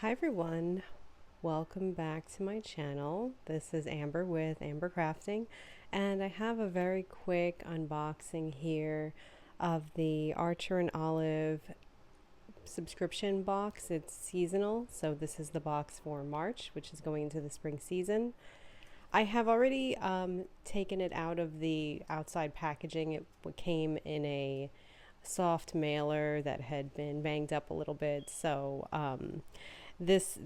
Hi everyone, welcome back to my channel. This is Amber with Amber Crafting, and I have a very quick unboxing here of the Archer and Olive subscription box. It's seasonal, so this is the box for March, which is going into the spring season. I have already taken it out of the outside packaging. It came in a soft mailer that had been banged up a little bit, so this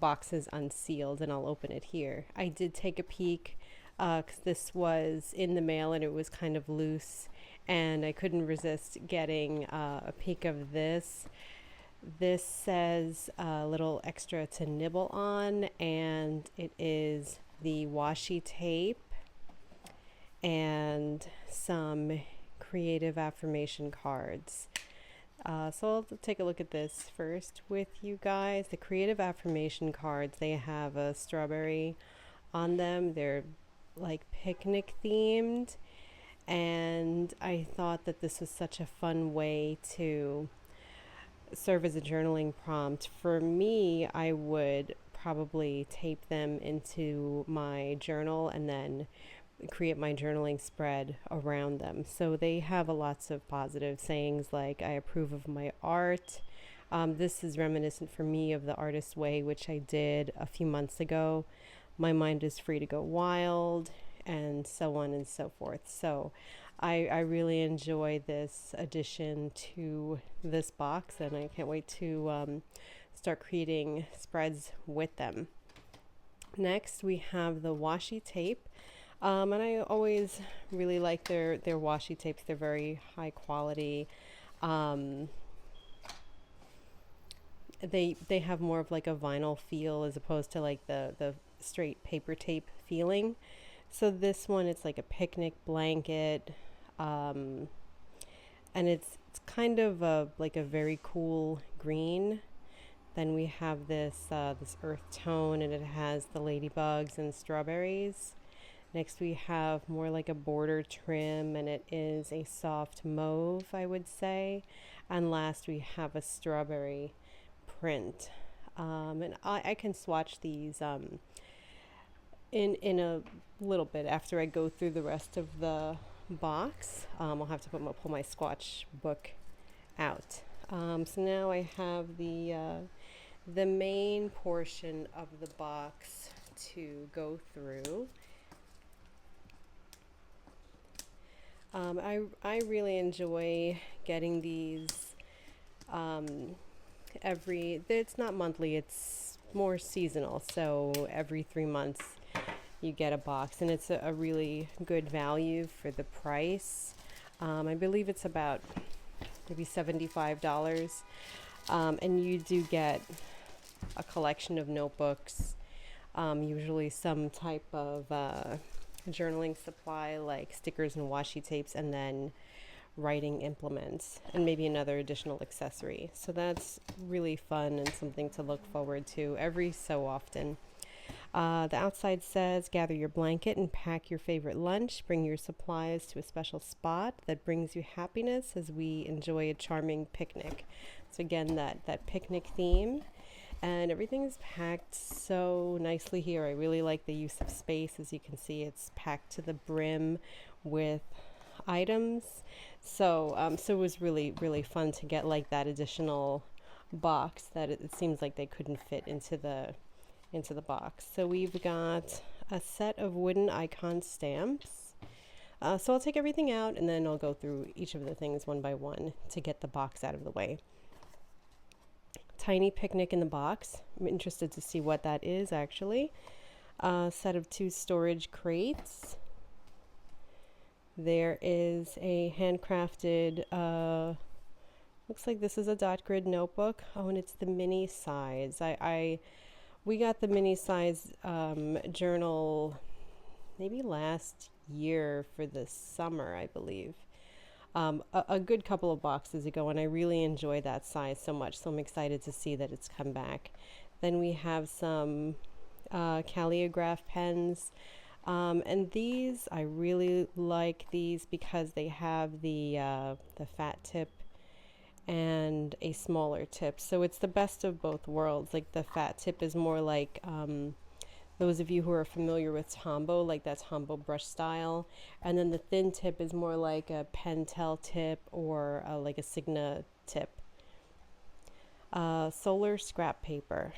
box is unsealed, and I'll open it here. I did take a peek because this was in the mail and it was kind of loose, and I couldn't resist getting a peek of this. This says a little extra to nibble on, and it is the washi tape and some creative affirmation cards. So I'll take a look at this first with you guys. The creative affirmation cards, they have a strawberry on them. They're like picnic themed, and I thought that this was such a fun way to serve as a journaling prompt. For me, I would probably tape them into my journal and then create my journaling spread around them. So they have lots of positive sayings like, I approve of my art. This is reminiscent for me of the Artist's Way, which I did a few months ago. My mind is free to go wild, and so on and so forth. So I really enjoy this addition to this box, and I can't wait to start creating spreads with them. Next, we have the washi tape. And I always really like their washi tapes. They're very high quality. They have more of like a vinyl feel as opposed to like the straight paper tape feeling. So this one, it's like a picnic blanket, and it's kind of like a very cool green. Then we have this earth tone, and it has the ladybugs and strawberries. Next we have more like a border trim, and it is a soft mauve, I would say. And last we have a strawberry print. And I can swatch these in a little bit after I go through the rest of the box. I'll have to pull my swatch book out. So now I have the main portion of the box to go through. I really enjoy getting these it's not monthly, it's more seasonal, so every 3 months you get a box, and it's a really good value for the price. I believe it's about maybe $75, and you do get a collection of notebooks, usually some type of journaling supply like stickers and washi tapes, and then writing implements, and maybe another additional accessory. So that's really fun and something to look forward to every so often. The outside says, gather your blanket and pack your favorite lunch. Bring your supplies to a special spot that brings you happiness as we enjoy a charming picnic. So again, that picnic theme. And everything is packed so nicely here. I really like the use of space. As you can see, it's packed to the brim with items. So it was really, really fun to get like that additional box that it seems like they couldn't fit into the box. So we've got a set of wooden icon stamps. So I'll take everything out, and then I'll go through each of the things one by one to get the box out of the way. Tiny picnic in the box. I'm interested to see what that is actually. A set of 2 storage crates. There is a handcrafted, looks like this is a dot grid notebook. Oh, and it's the mini size. We got the mini size journal maybe last year for the summer, I believe. A good couple of boxes ago, and I really enjoy that size so much, so I'm excited to see that it's come back. Then we have some calligraph pens, and these, I really like these because they have the fat tip and a smaller tip. So it's the best of both worlds. Like the fat tip is more like those of you who are familiar with Tombow, like that's Tombow brush style. And then the thin tip is more like a Pentel tip or like a Signa tip. Solar scrap paper.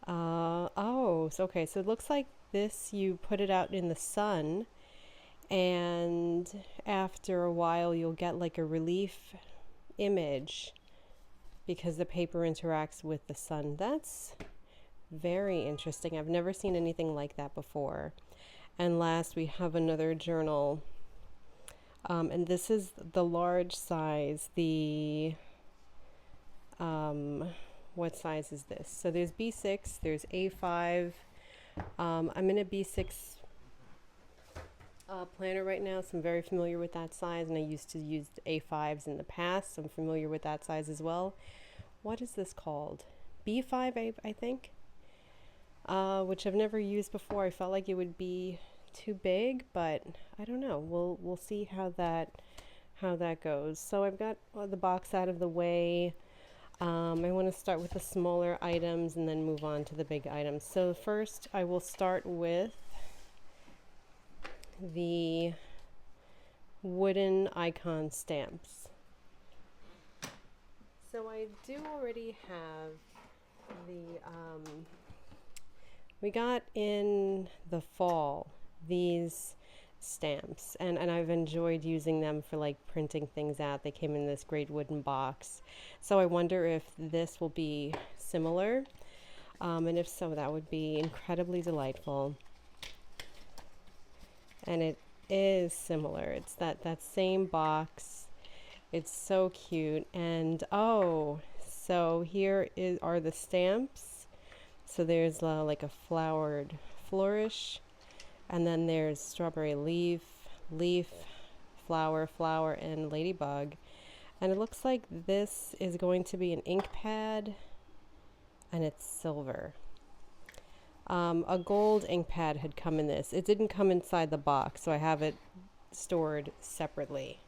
Oh, so okay, so it looks like this, you put it out in the sun, and after a while you'll get like a relief image because the paper interacts with the sun. That's very interesting. I've never seen anything like that before. And last, we have another journal. And this is the large size. What size is this? So there's B6, there's A5. I'm in a B6 planner right now, so I'm very familiar with that size, and I used to use A5s in the past, so I'm familiar with that size as well. What is this called? B5, I think, which I've never used before. I felt like it would be too big, but I don't know. We'll see how that goes. So I've got the box out of the way. I want to start with the smaller items and then move on to the big items. So first I will start with the wooden icon stamps. So I do already have we got in the fall these stamps, and I've enjoyed using them for like printing things out. They came in this great wooden box, so I wonder if this will be similar, and if so, that would be incredibly delightful. And it is similar. It's that same box. It's so cute. And oh, so here are the stamps. So there's like a flowered flourish, and then there's strawberry leaf, flower, and ladybug. And it looks like this is going to be an ink pad, and it's silver. A gold ink pad had come in this. It didn't come inside the box, so I have it stored separately.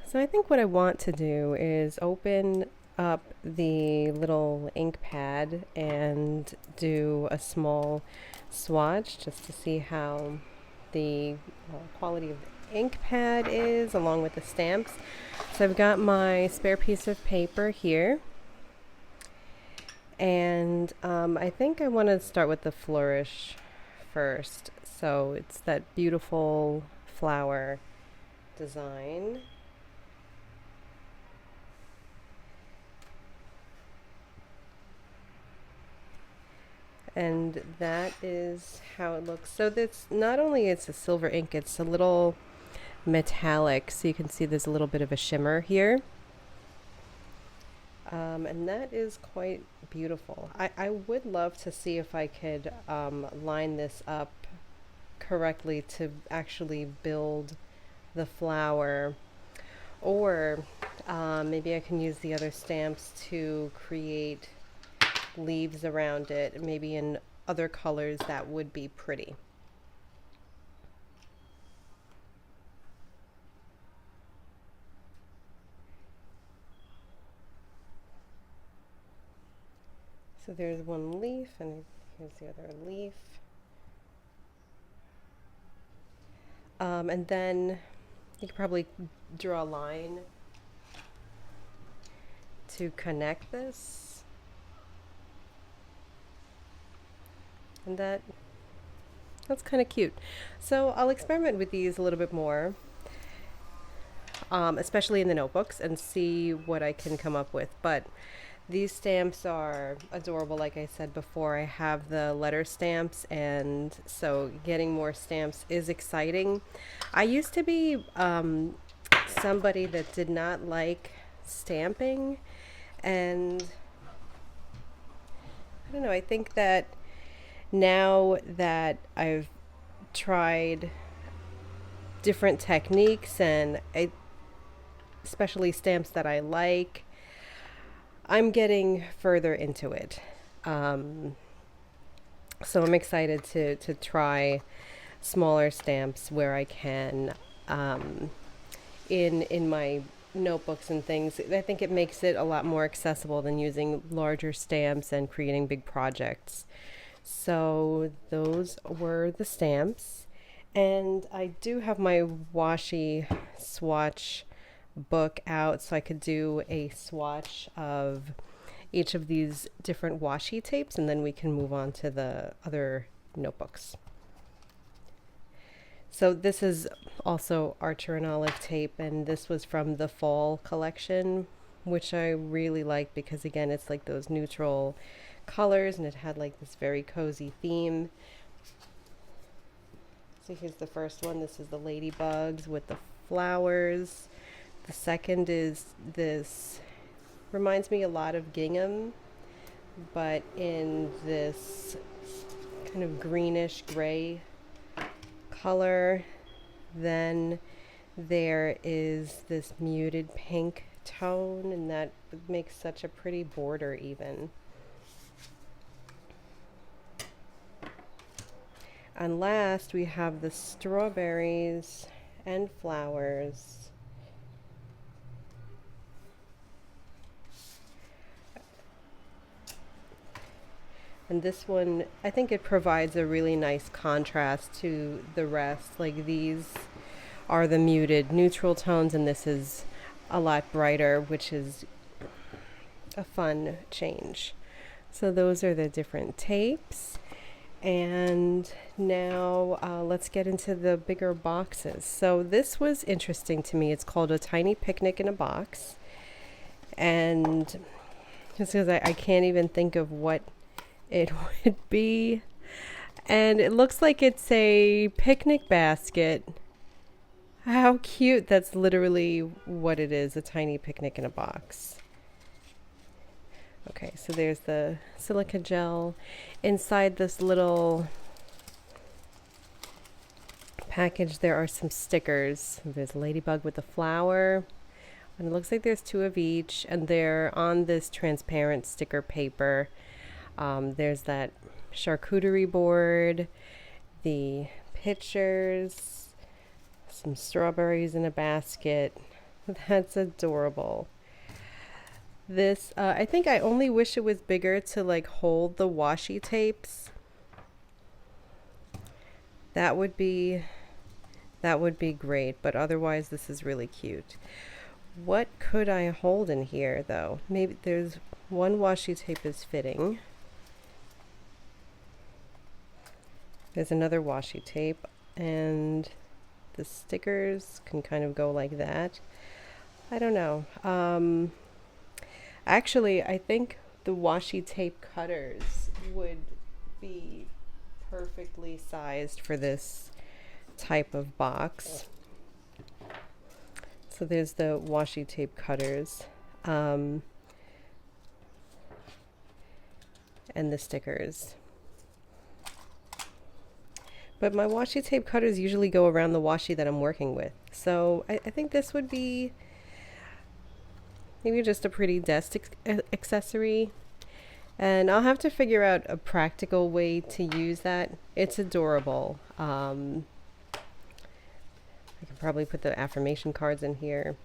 So I think what I want to do is open up the little ink pad and do a small swatch just to see how the quality of the ink pad is along with the stamps. So I've got my spare piece of paper here, and I think I want to start with the flourish first. So it's that beautiful flower design. And that is how it looks. So this, not only it's a silver ink, it's a little metallic, so you can see there's a little bit of a shimmer here. And that is quite beautiful. I would love to see if I could line this up correctly to actually build the flower, or maybe I can use the other stamps to create leaves around it, maybe in other colors that would be pretty. So there's one leaf, and here's the other leaf. And then you could probably draw a line to connect this. And that's kind of cute. So I'll experiment with these a little bit more, especially in the notebooks, and see what I can come up with. But these stamps are adorable. Like I said before, I have the letter stamps, and so getting more stamps is exciting. I used to be somebody that did not like stamping, and I don't know, I think that now that I've tried different techniques, and especially stamps that I like, I'm getting further into it. So I'm excited to try smaller stamps where I can, in my notebooks and things. I think it makes it a lot more accessible than using larger stamps and creating big projects. So those were the stamps. And I do have my washi swatch book out so I could do a swatch of each of these different washi tapes, and then we can move on to the other notebooks. So this is also Archer and Olive tape, and this was from the fall collection, which I really like because again it's like those neutral colors and it had like this very cozy theme. So here's the first one. This is the ladybugs with the flowers. The second is this, reminds me a lot of gingham, but in this kind of greenish gray color. Then there is this muted pink tone, and that makes such a pretty border even. And last we have the strawberries and flowers. And this one, I think it provides a really nice contrast to the rest. Like these are the muted neutral tones and this is a lot brighter, which is a fun change. So those are the different tapes. And now let's get into the bigger boxes. So this was interesting to me. It's called A Tiny Picnic in a Box. And just because I can't even think of what it would be. And it looks like it's a picnic basket. How cute. That's literally what it is, a tiny picnic in a box. Okay, so there's the silica gel. Inside this little package there are some stickers. There's a ladybug with a flower. And it looks like there's 2 of each, and they're on this transparent sticker paper. There's that charcuterie board, the pictures, some strawberries in a basket. That's adorable. This, I think I only wish it was bigger to like hold the washi tapes. That would be great, but otherwise this is really cute. What could I hold in here though? Maybe there's one washi tape is fitting. There's another washi tape, and the stickers can kind of go like that. I don't know. Actually, I think the washi tape cutters would be perfectly sized for this type of box. So there's the washi tape cutters, and the stickers. But my washi tape cutters usually go around the washi that I'm working with. So I think this would be maybe just a pretty desk accessory. And I'll have to figure out a practical way to use that. It's adorable. I can probably put the affirmation cards in here.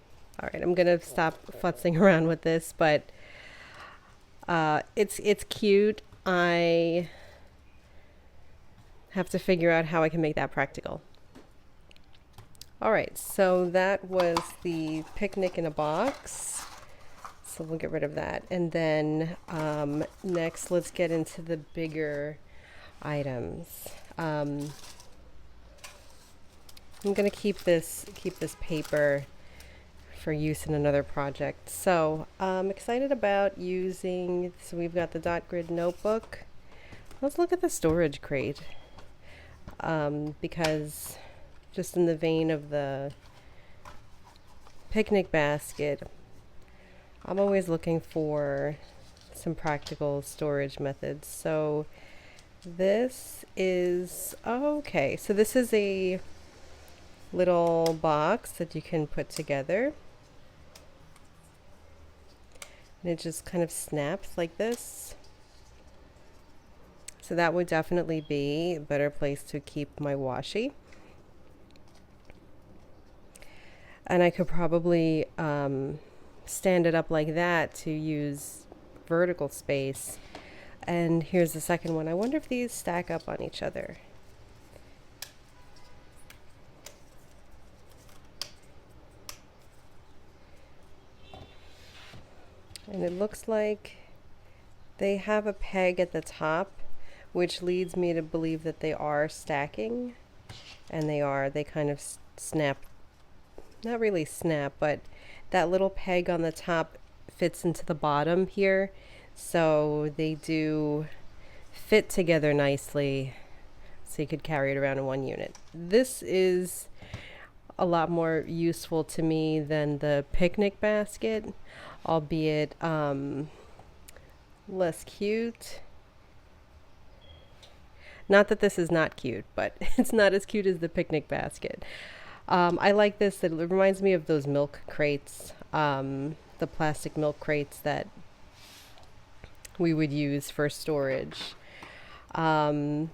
All right, I'm gonna stop futzing around with this, but it's cute. I have to figure out how I can make that practical. All right, so that was the picnic in a box. So we'll get rid of that. And then next, let's get into the bigger items. I'm gonna keep this paper for use in another project. So I'm excited about using, so we've got the dot grid notebook. Let's look at the storage crate. Because just in the vein of the picnic basket, I'm always looking for some practical storage methods. So this is, okay, so this is a little box that you can put together. And it just kind of snaps like this. So that would definitely be a better place to keep my washi. And I could probably stand it up like that to use vertical space. And here's the second one. I wonder if these stack up on each other. And it looks like they have a peg at the top, which leads me to believe that they are stacking. And they are. They kind of snap. Not really snap, but that little peg on the top fits into the bottom here. So they do fit together nicely. So you could carry it around in one unit. This is a lot more useful to me than the picnic basket, albeit less cute. Not that this is not cute, but it's not as cute as the picnic basket. I like this. It reminds me of those milk crates, the plastic milk crates that we would use for storage. So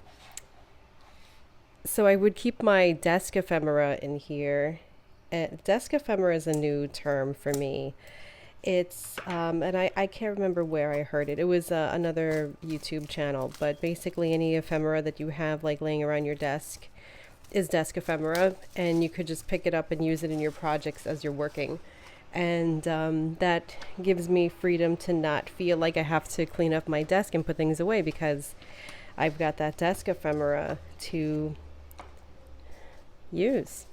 I would keep my desk ephemera in here. Desk ephemera is a new term for me. It's, and I can't remember where I heard it. It was another YouTube channel, but basically any ephemera that you have like laying around your desk is desk ephemera, and you could just pick it up and use it in your projects as you're working. And that gives me freedom to not feel like I have to clean up my desk and put things away, because I've got that desk ephemera to use.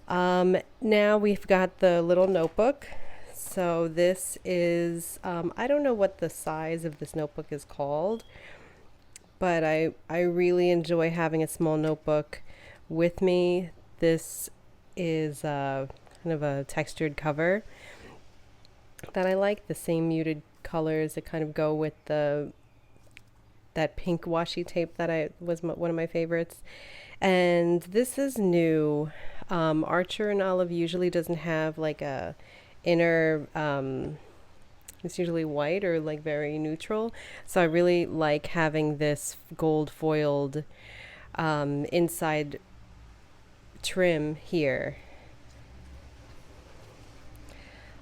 Now we've got the little notebook. So this is, I don't know what the size of this notebook is called, but I really enjoy having a small notebook with me. This is kind of a textured cover that I like. The same muted colors that kind of go with that pink washi tape that was one of my favorites. And this is new. Archer and Olive usually doesn't have like a inner, it's usually white or like very neutral. So I really like having this gold foiled inside trim here.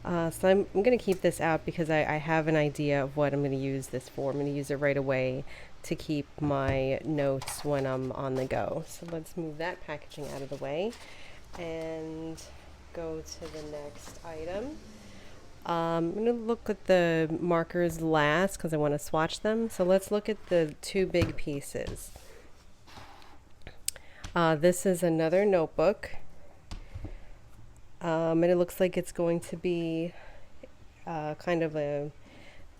So I'm going to keep this out because I have an idea of what I'm going to use this for. I'm going to use it right away to keep my notes when I'm on the go. So let's move that packaging out of the way and go to the next item. I'm going to look at the markers last because I want to swatch them. So let's look at the two big pieces. This is another notebook. And it looks like it's going to be kind of a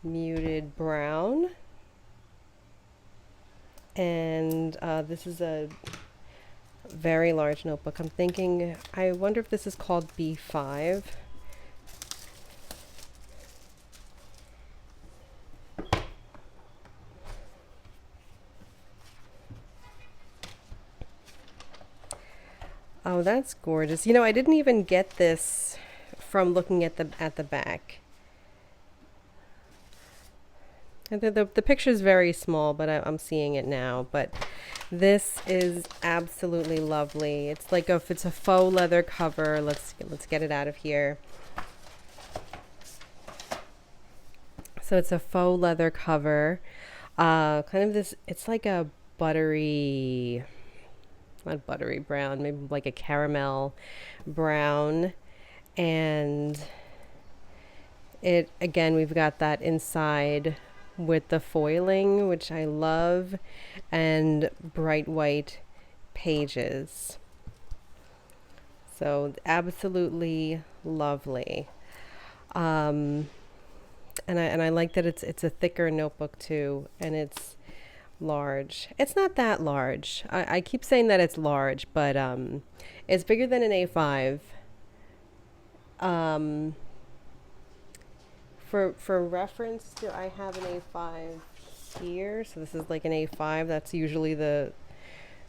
muted brown. And this is a very large notebook. I'm thinking, I wonder if this is called B5. Oh, that's gorgeous. You know, I didn't even get this from looking at the back. And the picture's very small, but I'm seeing it now. But this is absolutely lovely. It's like it's a faux leather cover. Let's get it out of here. So it's a faux leather cover. Kind of this. It's like a buttery, not buttery brown, maybe like a caramel brown, and it again we've got that inside with the foiling, which I love, and bright white pages. So absolutely lovely. And I like that it's a thicker notebook too, and it's large. It's not that large. I keep saying that it's large, but it's bigger than an A5. For reference, I have an A5 here, so this is like an A5. That's usually the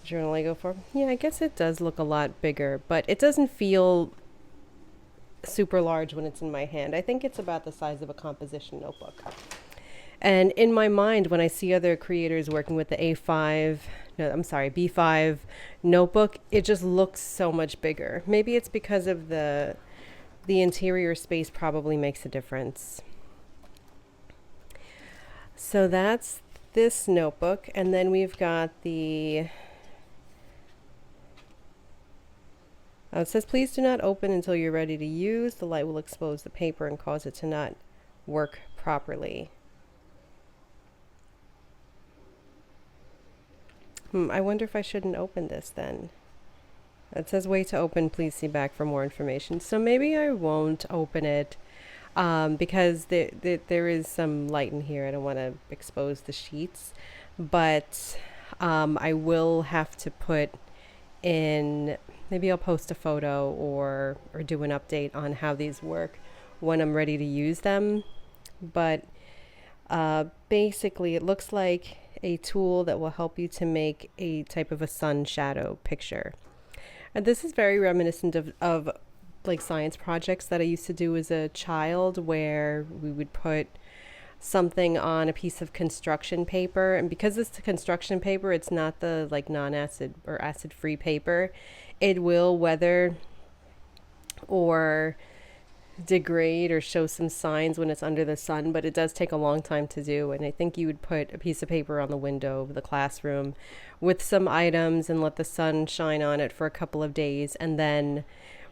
journal I go for. Yeah, I guess it does look a lot bigger, but it doesn't feel super large when it's in my hand. I think it's about the size of a composition notebook. And in my mind, when I see other creators working with the A5, no, I'm sorry, B5 notebook, it just looks so much bigger. Maybe it's because of the interior space probably makes a difference. So that's this notebook, and then we've got the it says, please do not open until you're ready to use. The light will expose the paper and cause it to not work properly. I wonder if I shouldn't open this then. It says wait to open, please see back for more information. So maybe I won't open it because there is some light in here. I don't want to expose the sheets, but I will have to put in, maybe I'll post a photo or do an update on how these work when I'm ready to use them. But basically it looks like a tool that will help you to make a type of a sun shadow picture. And this is very reminiscent of like science projects that I used to do as a child, where we would put something on a piece of construction paper, and because it's the construction paper, it's not the like non-acid or acid-free paper, it will weather or degrade or show some signs when it's under the sun, but it does take a long time to do. And I think you would put a piece of paper on the window of the classroom with some items and let the sun shine on it for a couple of days, and then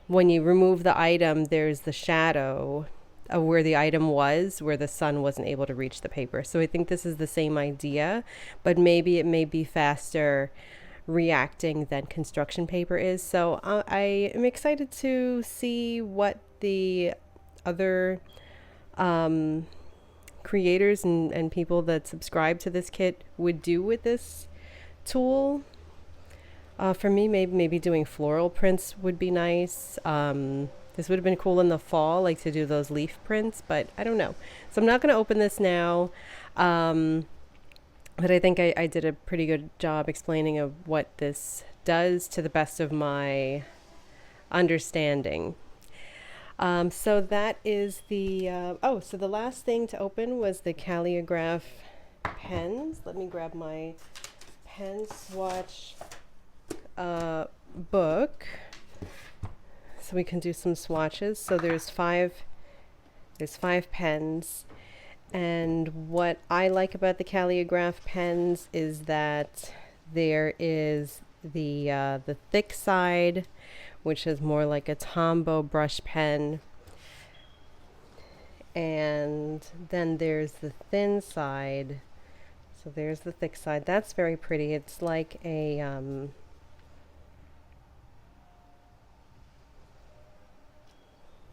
when you remove the item, there's the shadow of where the item was, where the sun wasn't able to reach the paper. So I think this is the same idea, but maybe it may be faster reacting than construction paper is. So I am excited to see what the other creators and people that subscribe to this kit would do with this tool. For me, maybe doing floral prints would be nice. This would have been cool in the fall, like to do those leaf prints, but I don't know. So I'm not going to open this now. But I think I did a pretty good job explaining of what this does to the best of my understanding. So that is the, so the last thing to open was the calligraph pens. Let me grab my pen swatch book so we can do some swatches. So there's five pens, and what I like about the calligraph pens is that there is the thick side, which is more like a Tombow brush pen, and then there's the thin side. So there's the thick side. That's very pretty. It's like a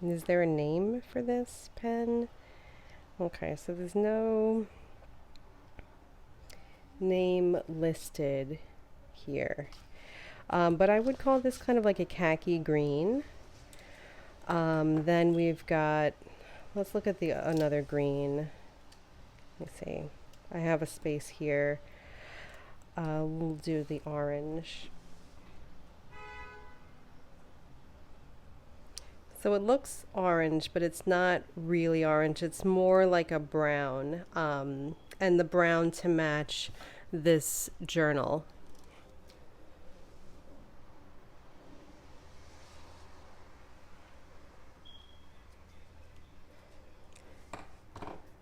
is there a name for this pen? Okay, so there's no name listed here. But I would call this kind of like a khaki green. Then we've got, let's look at the another green. Let me see. I have a space here. We'll do the orange. So it looks orange, but it's not really orange. It's more like a brown, and the brown to match this journal.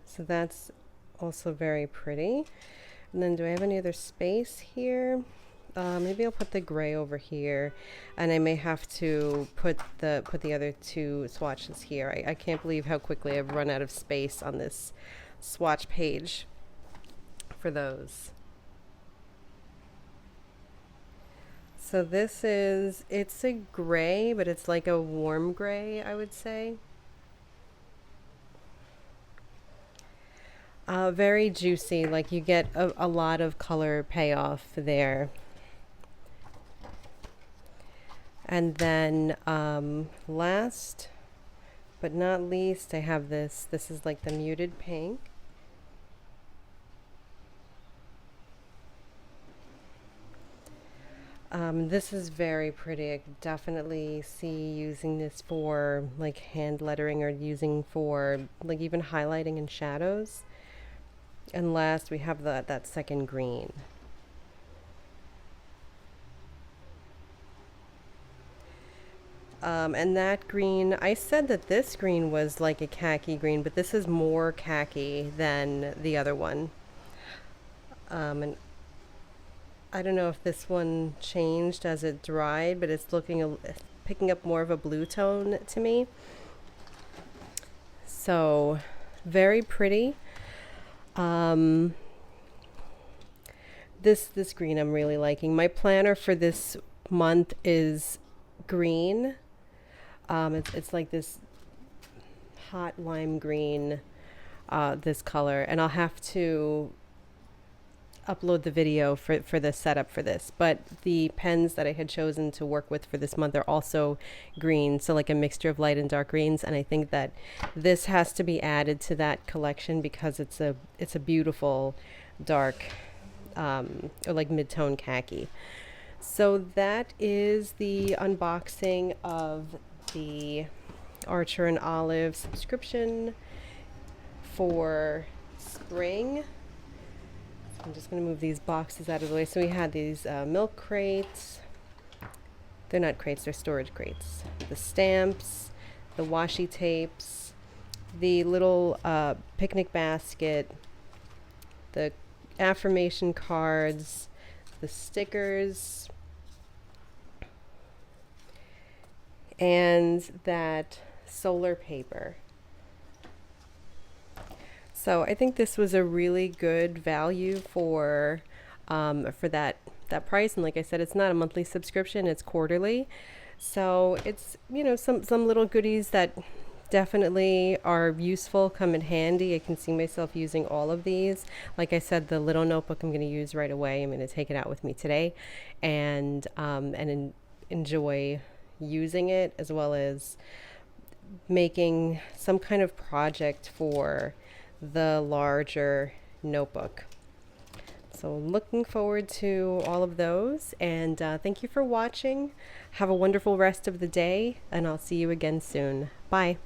So that's also very pretty. And then do I have any other space here? Maybe I'll put the gray over here, and I may have to put the other two swatches here. I can't believe how quickly I've run out of space on this swatch page for those. So this is, it's a gray, but it's like a warm gray, I would say. Very juicy, like you get a lot of color payoff there. And then last but not least, I have this. This is like the muted pink. This is very pretty. I could definitely see using this for like hand lettering, or using for like even highlighting and shadows. And last, we have that second green. And that green, I said that this green was like a khaki green, but this is more khaki than the other one. And I don't know if this one changed as it dried, but it's picking up more of a blue tone to me. So very pretty. Um, this green I'm really liking. My planner for this month is green. It's like this hot lime green, this color, and I'll have to upload the video for the setup for this. But the pens that I had chosen to work with for this month are also green, so like a mixture of light and dark greens. And I think that this has to be added to that collection because it's a beautiful dark, or like mid-tone khaki. So that is the unboxing of the Archer and Olive subscription for spring. I'm just going to move these boxes out of the way. So we had these milk crates. They're not crates, they're storage crates. The stamps, the washi tapes, the little picnic basket, the affirmation cards, the stickers, and that solar paper. So I think this was a really good value for that price. And like I said, it's not a monthly subscription; it's quarterly. So it's, you know, some little goodies that definitely are useful, come in handy. I can see myself using all of these. Like I said, the little notebook I'm going to use right away. I'm going to take it out with me today, and enjoy using it, as well as making some kind of project for the larger notebook. So looking forward to all of those, and thank you for watching. Have a wonderful rest of the day, and I'll see you again soon. Bye.